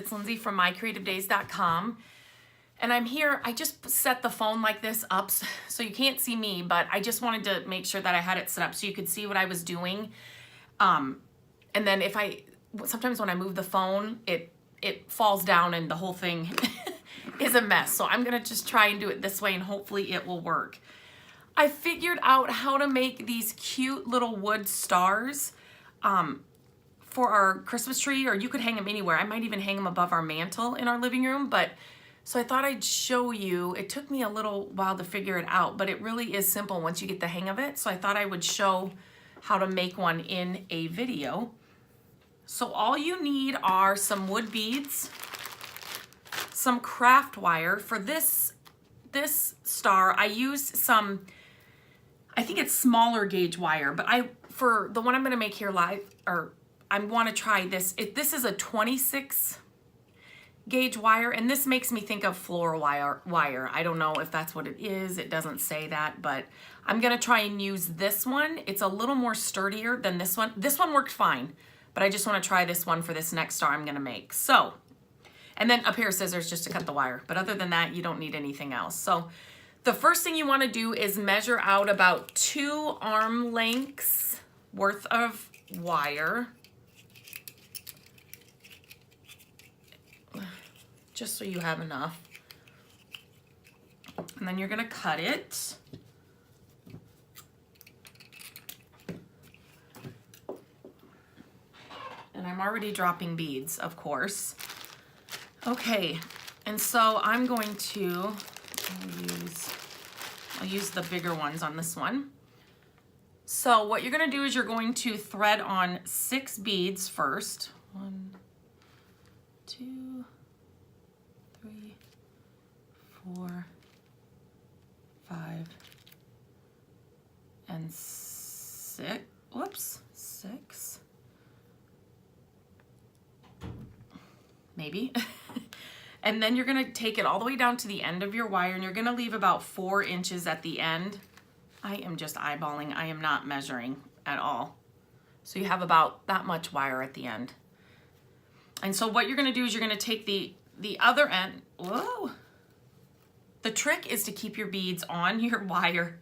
It's Lindsay from mycreativedays.com. And I'm here, I just set the phone like this up so you can't see me, but I just wanted to make sure that I had it set up so you could see what I was doing. And then sometimes when I move the phone, it falls down and the whole thing is a mess. So I'm gonna just try and do it this way and hopefully it will work. I figured out how to make these cute little wood stars for our Christmas tree, or you could hang them anywhere. I might even hang them above our mantle in our living room, so I thought I'd show you. It took me a little while to figure it out, but it really is simple once you get the hang of it. So I thought I would show how to make one in a video. So all you need are some wood beads, some craft wire. For this star, I used some, I think it's smaller gauge wire, but for the one I'm gonna make here live, or I wanna try this. This is a 26 gauge wire, and this makes me think of floral wire. I don't know if that's what it is. It doesn't say that, but I'm gonna try and use this one. It's a little more sturdier than this one. This one worked fine, but I just wanna try this one for this next star I'm gonna make. So, and then a pair of scissors just to cut the wire. But other than that, you don't need anything else. So the first thing you wanna do is measure out about 2 arm lengths worth of wire. Just so you have enough. And then you're gonna cut it. And I'm already dropping beads, of course. Okay, and so I'm going to, I'll use the bigger ones on this one. So what you're gonna do is you're going to thread on 6 beads first. 1, 2, 3, 4, 5, and 6. Whoops, 6. Maybe. And then you're gonna take it all the way down to the end of your wire, and you're gonna leave about 4 inches at the end. I am just eyeballing. I am not measuring at all. So you have about that much wire at the end. And so what you're gonna do is you're gonna take the other end. Whoa. The trick is to keep your beads on your wire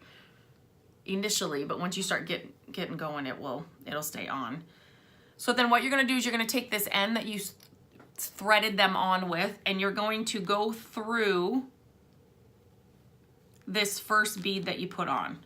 initially, but once you start getting going, it'll stay on. So then what you're gonna do is you're gonna take this end that you threaded them on with, and you're going to go through this first bead that you put on.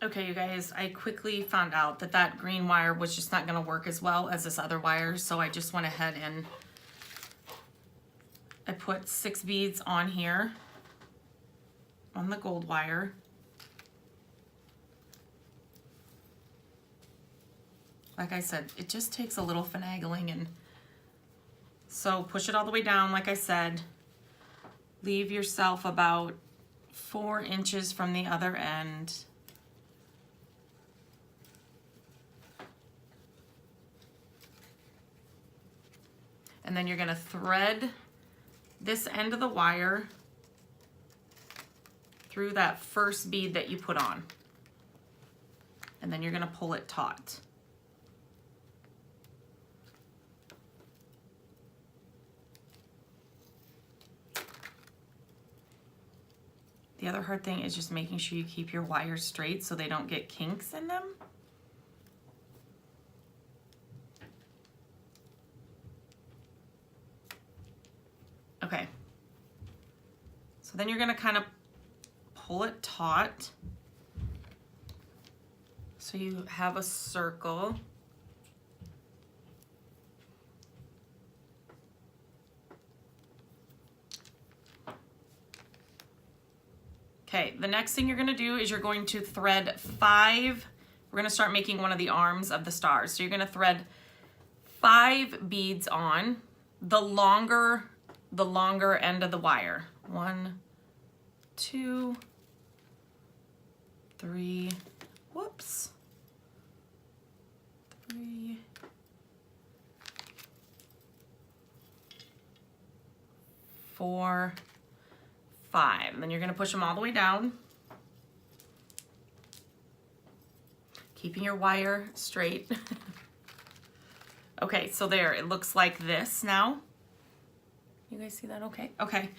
Okay, you guys, I quickly found out that green wire was just not gonna work as well as this other wire, so I just went ahead and I put 6 beads on here on the gold wire. Like I said, it just takes a little finagling, and so push it all the way down, like I said. Leave yourself about 4 inches from the other end. And then you're gonna thread this end of the wire through that first bead that you put on. And then you're gonna pull it taut. The other hard thing is just making sure you keep your wires straight so they don't get kinks in them. Okay, so then you're gonna kind of pull it taut so you have a circle. Okay, the next thing you're gonna do is you're going to thread 5, we're gonna start making one of the arms of the stars. So you're gonna thread 5 beads on the longer end of the wire. 1, 2, 3, whoops, 3, 4, 5. And then you're going to push them all the way down. Keeping your wire straight. Okay, so there, it looks like this now. You guys see that okay? Okay.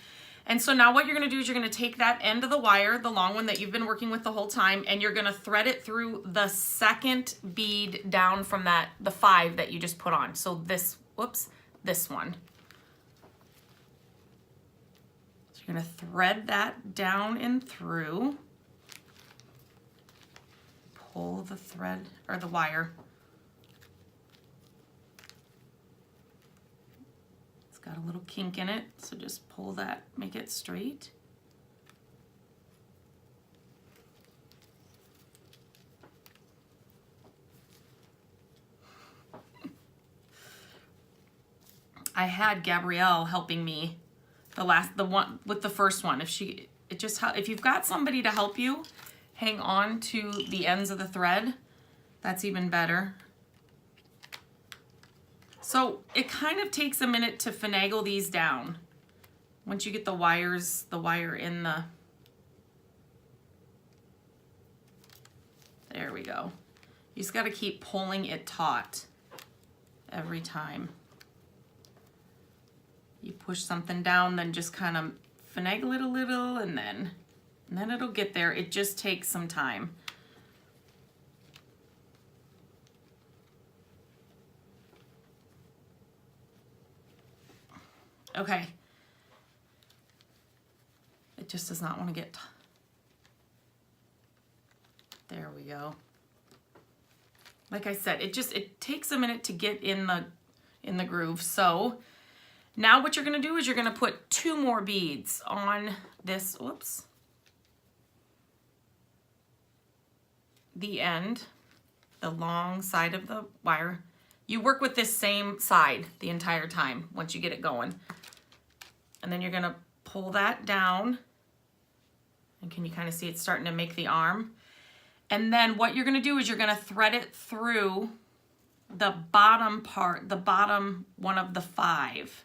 And so now what you're gonna do is you're gonna take that end of the wire, the long one that you've been working with the whole time, and you're gonna thread it through the second bead down from that, the 5 that you just put on. So this, whoops, this one. So you're gonna thread that down and through. Pull the thread, or the wire. Got a little kink in it, so just pull that, make it straight. I had Gabrielle helping me the one with the first one. If you've got somebody to help you hang on to the ends of the thread, that's even better. So it kind of takes a minute to finagle these down. Once you get the wire in the, there we go. You just gotta keep pulling it taut every time. You push something down, then just kind of finagle it a little, and then it'll get there. It just takes some time. Okay. It just does not want to get, there we go. Like I said, it takes a minute to get in the groove. So now what you're going to do is you're going to put 2 more beads on this, whoops, the end, the long side of the wire. You work with this same side the entire time once you get it going. And then you're gonna pull that down. And can you kind of see it's starting to make the arm? And then what you're gonna do is you're gonna thread it through the bottom part, the bottom one of the 5.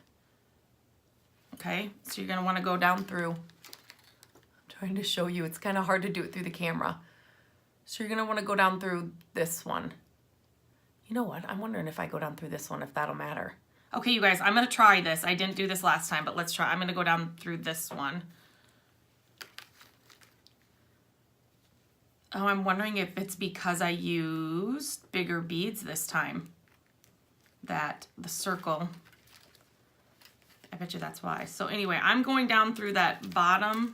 Okay, so you're gonna wanna go down through. I'm trying to show you, it's kind of hard to do it through the camera. So you're gonna wanna go down through this one. You know what, I'm wondering if I go down through this one, if that'll matter. Okay, you guys, I'm gonna try this. I didn't do this last time, but let's try. I'm gonna go down through this one. Oh, I'm wondering if it's because I used bigger beads this time. That the circle, I bet you that's why. So anyway, I'm going down through that bottom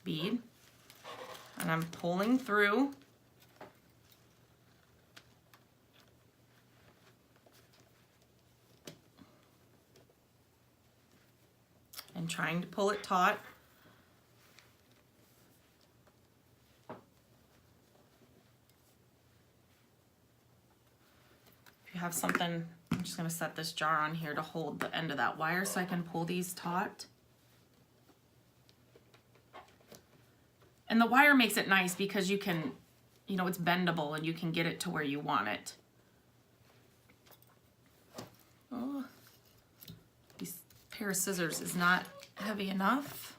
bead, and I'm pulling through. And trying to pull it taut. If you have something, I'm just gonna set this jar on here to hold the end of that wire so I can pull these taut. And the wire makes it nice because you can, you know, it's bendable and you can get it to where you want it. Oh. This pair of scissors is not heavy enough.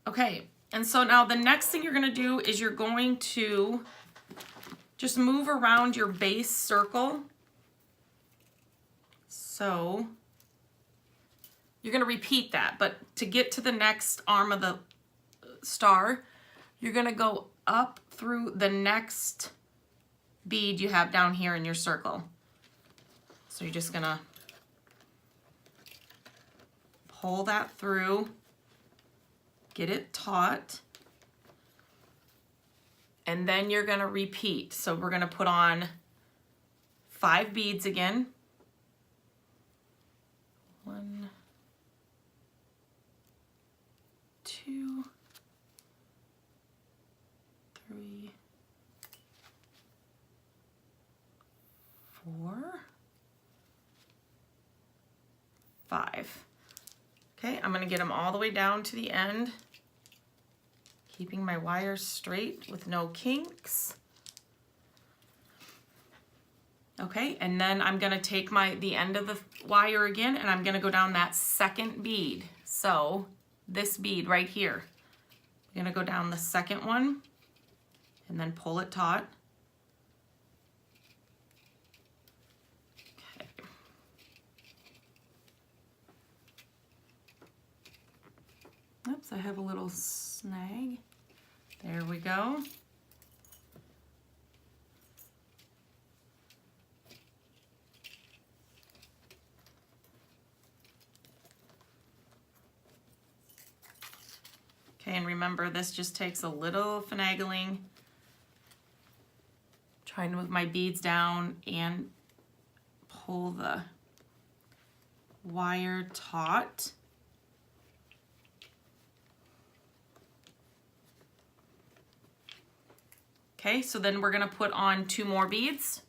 Okay, and so now the next thing you're gonna do is you're going to just move around your base circle. So you're gonna repeat that, but to get to the next arm of the star, you're gonna go up through the next bead you have down here in your circle. So you're just gonna pull that through, get it taut, and then you're gonna repeat. So we're gonna put on 5 beads again. 1, 2, 3, 4, 5. Okay, I'm gonna get them all the way down to the end, keeping my wires straight with no kinks. Okay, and then I'm gonna take the end of the wire again, and I'm gonna go down that second bead. So this bead right here, I'm gonna go down the second one and then pull it taut. Okay. Oops, I have a little snag. There we go. Okay, and remember, this just takes a little finagling. Trying to move my beads down and pull the wire taut. Okay, so then we're gonna put on 2 more beads.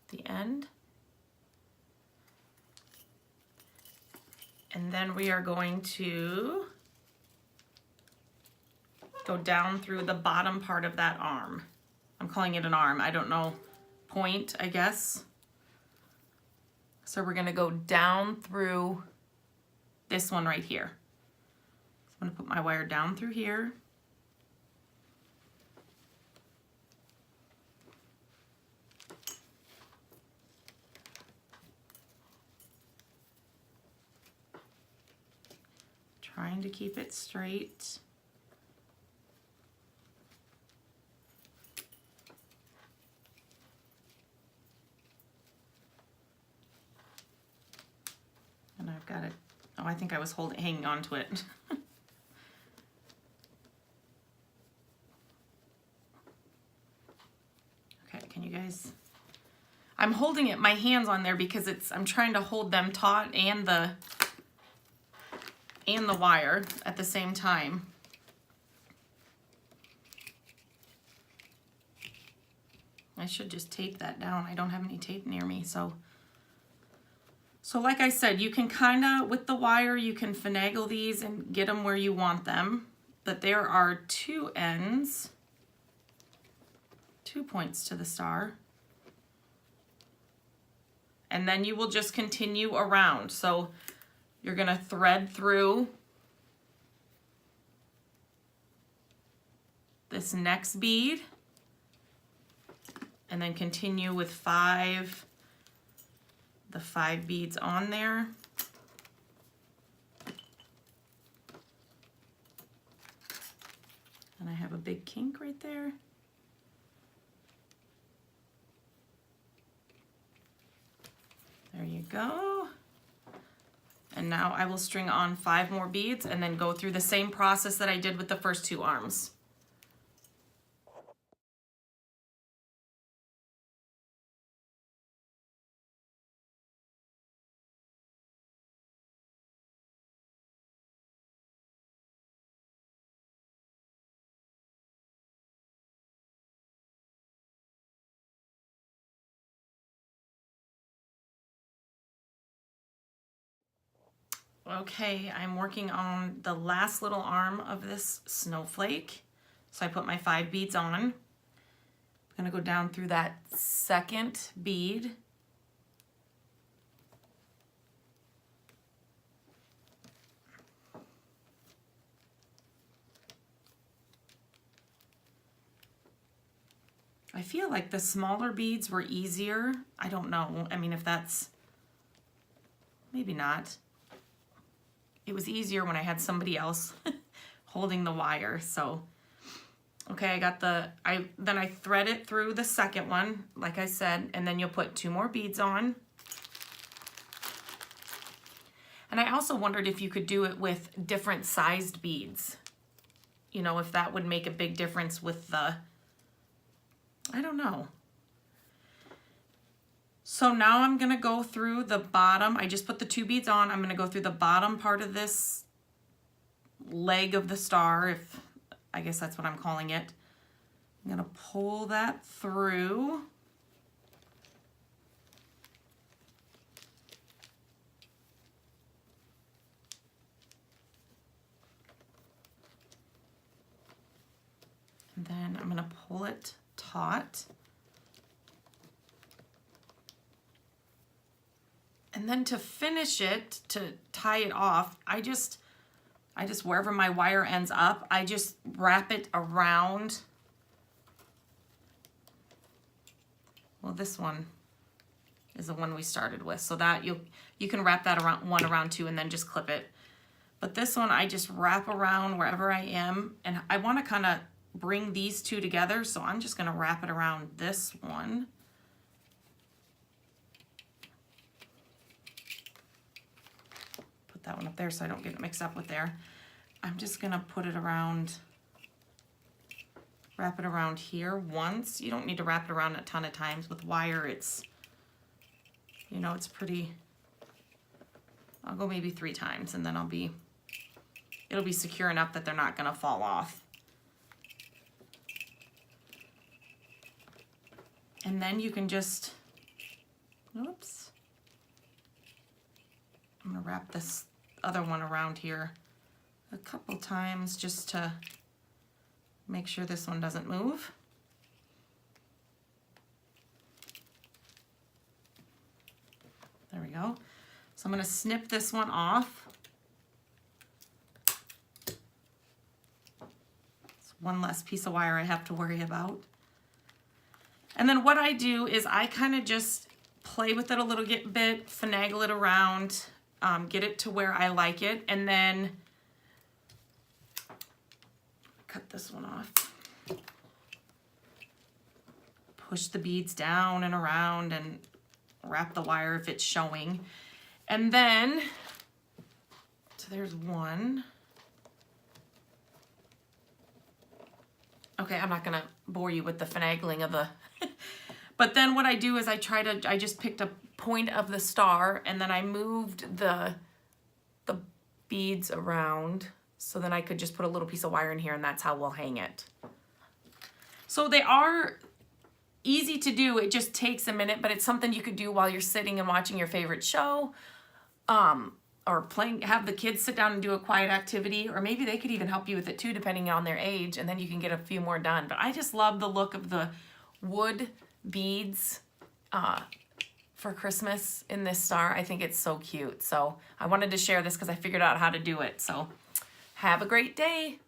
The end. And then we are going to go down through the bottom part of that arm. I'm calling it an arm, I don't know, point, I guess. So we're gonna go down through this one right here. So I'm gonna put my wire down through here. Trying to keep it straight. And I've got it, oh, I think I was hanging on to it. Okay, can you guys, I'm holding it, my hands on there because I'm trying to hold them taut and the wire at the same time. I should just tape that down. I don't have any tape near me, so like I said, you can kind of, with the wire, you can finagle these and get them where you want them, but there are 2 ends, 2 points to the star, and then you will just continue around. So you're gonna thread through this next bead and then continue with 5, the 5 beads on there. And I have a big kink right there. There you go. And now I will string on 5 more beads and then go through the same process that I did with the first 2 arms. Okay, I'm working on the last little arm of this snowflake. So I put my 5 beads on. I'm gonna go down through that second bead. I feel like the smaller beads were easier. I don't know. I mean, if that's, maybe not. It was easier when I had somebody else holding the wire, so. Okay, I got then I thread it through the second one, like I said, and then you'll put 2 more beads on. And I also wondered if you could do it with different sized beads. You know, if that would make a big difference with the, I don't know. So now I'm gonna go through the bottom. I just put the 2 beads on. I'm gonna go through the bottom part of this leg of the star, I guess that's what I'm calling it. I'm gonna pull that through. And then I'm gonna pull it taut. And then to finish it, to tie it off, I just wherever my wire ends up, I just wrap it around. Well, this one is the one we started with, so that you can wrap that around too, and then just clip it. But this one I just wrap around wherever I am, and I want to kind of bring these two together, so I'm just going to wrap it around this one. Put that one up there so I don't get it mixed up with there. I'm just going to put it around, wrap it around here once. You don't need to wrap it around a ton of times. With wire, it's, you know, it's pretty, I'll go maybe 3 times, and then it'll be secure enough that they're not going to fall off. And then you can just, oops, I'm going to wrap this other one around here a couple times just to make sure this one doesn't move. There we go. So I'm going to snip this one off. It's one less piece of wire I have to worry about. And then what I do is I kind of just play with it a little bit, finagle it around, get it to where I like it, and then cut this one off. Push the beads down and around and wrap the wire if it's showing. And then, so there's one. Okay, I'm not gonna bore you with the finagling of the, but then what I do is I just picked a point of the star, and then I moved the beads around, so then I could just put a little piece of wire in here, and that's how we'll hang it. So they are easy to do. It just takes a minute, but it's something you could do while you're sitting and watching your favorite show, or playing, have the kids sit down and do a quiet activity, or maybe they could even help you with it too, depending on their age, and then you can get a few more done. But I just love the look of the wood beads for Christmas in this star. I think it's so cute. So I wanted to share this because I figured out how to do it. So have a great day.